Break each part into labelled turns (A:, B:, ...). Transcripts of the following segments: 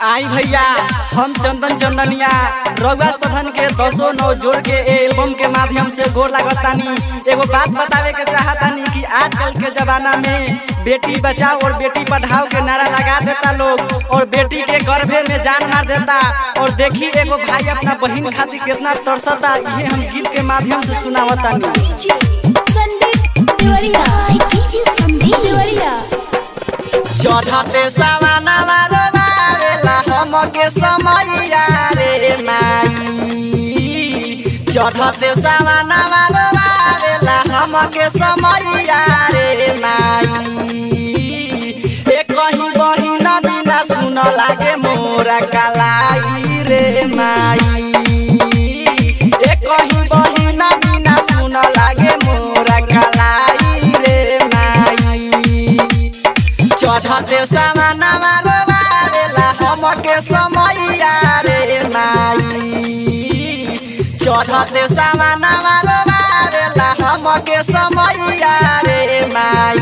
A: आई भैया हम चंदन चंदनिया रउआ सदन के 10 जोड़ के एल्बम के माध्यम से गोर लागतानी। एगो बात बतावे के चाहतानी कि आजकल के जमाना में बेटी बचाओ और बेटी पढ़ाओ के नारा लगा देता लोग और बेटी के गर्भे में जान मार देता। और देखी एगो भाई अपना बहन खातिर कितना तरसता, ये हम गीत के माध्यम से सुनावतानी। चढ़ते सवाना के समैया रे माई, चढ़ते सवाना हम के समैया रे माई। एक कहीं बहिन बिना सुन लागे मोरा कलाई रे माई। एक कहीं बहिन बिना सुन लागे मोरा कलाई रे माई। चढ़ते सवाना हम के समैया रे माई, चढ़ते सवाना हम के समैया रे माई।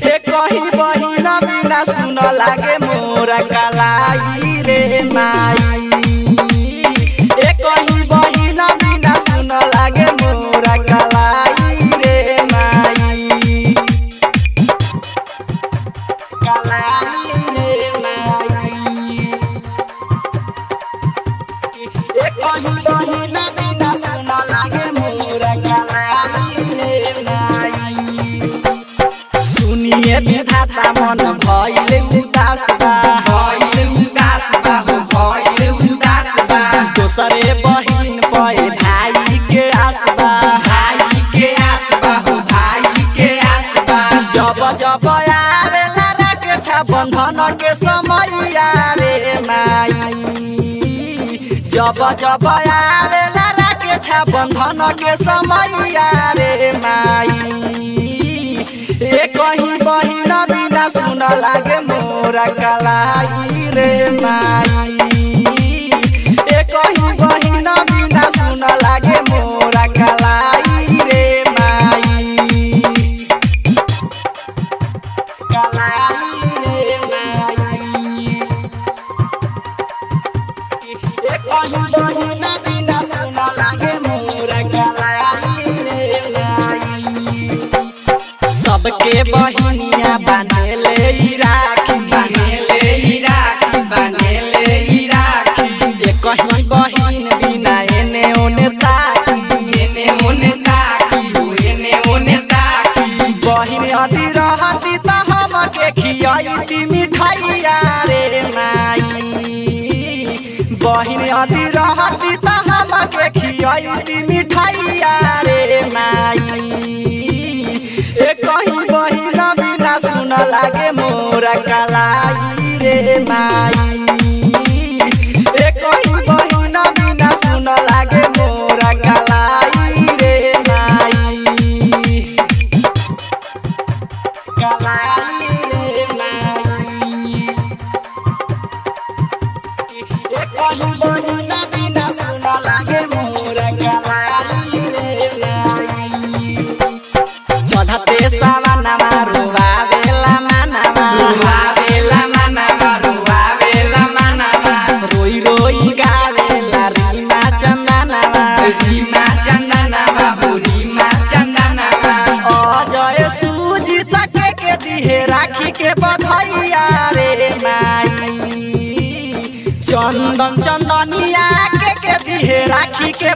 A: एक कहीं बहिन बिना सुन लागे मोरा कलाई रे माई। एक कहीं बहिन बिना सुन लागे मोरा कलाई रे माई। कलाई रे माई। एक कहीं बहिन बिना सुन लागे मोरा कलाई रे माई। सुनिए विधाता मन भइले उदास बा, भइले उदास बा, हो भइले उदास बा। दोसरे बहिन पे भाई के आस बा, भाई के आस बा, हो भाई के आस बा। जब जब आवेला रक्षा बंधन के समैया रे माई। जब जब आवेला रक्षा बंधन के समैया रे माई। एक कहीं बहिन बिना सुन लागे मोरा कलाई रे माई। एक कहीं बहिन बिना सुन लागे मोरा कलाई रे माई। कलाई रे माई। एक कहीं बहिन बिना सुन लागे मोरा कलाई रे माई। सबके बहिनिया बांधेले राखी, बांधेले राखी, बांधेले राखी। एक कहीं बहिन बिना एने ओने ताकी, एने ओने ताकी, एने ओने ताकी। बहिन अधी रहती त हम के खियाईती मिठाइया रे माई। बहिन अधी रहती त हम के खियाईती मिठाइया रे माई। एक कहीं बहिन बिना सुन लागे मोरा कलाई रे माई। एक कहीं बहिन बिना सुन लागे मोरा कलाई रे माई। कलाई रे माई। एक कहीं बहिन बिना सुन लागे मोरा कलाई रे माई। चढ़ते सवाना रुआवेला मानामा, रुआवेला मानामा, रुआवेला मानामा। रोई रोई गावेला रीमा चंदनामा, रीमा चंदनामा, रीमा चंदनामा। अजय सूजी तके के दिहे राखी के बधाइया रे माई। चंदन चंदनिया के दिहे राखी के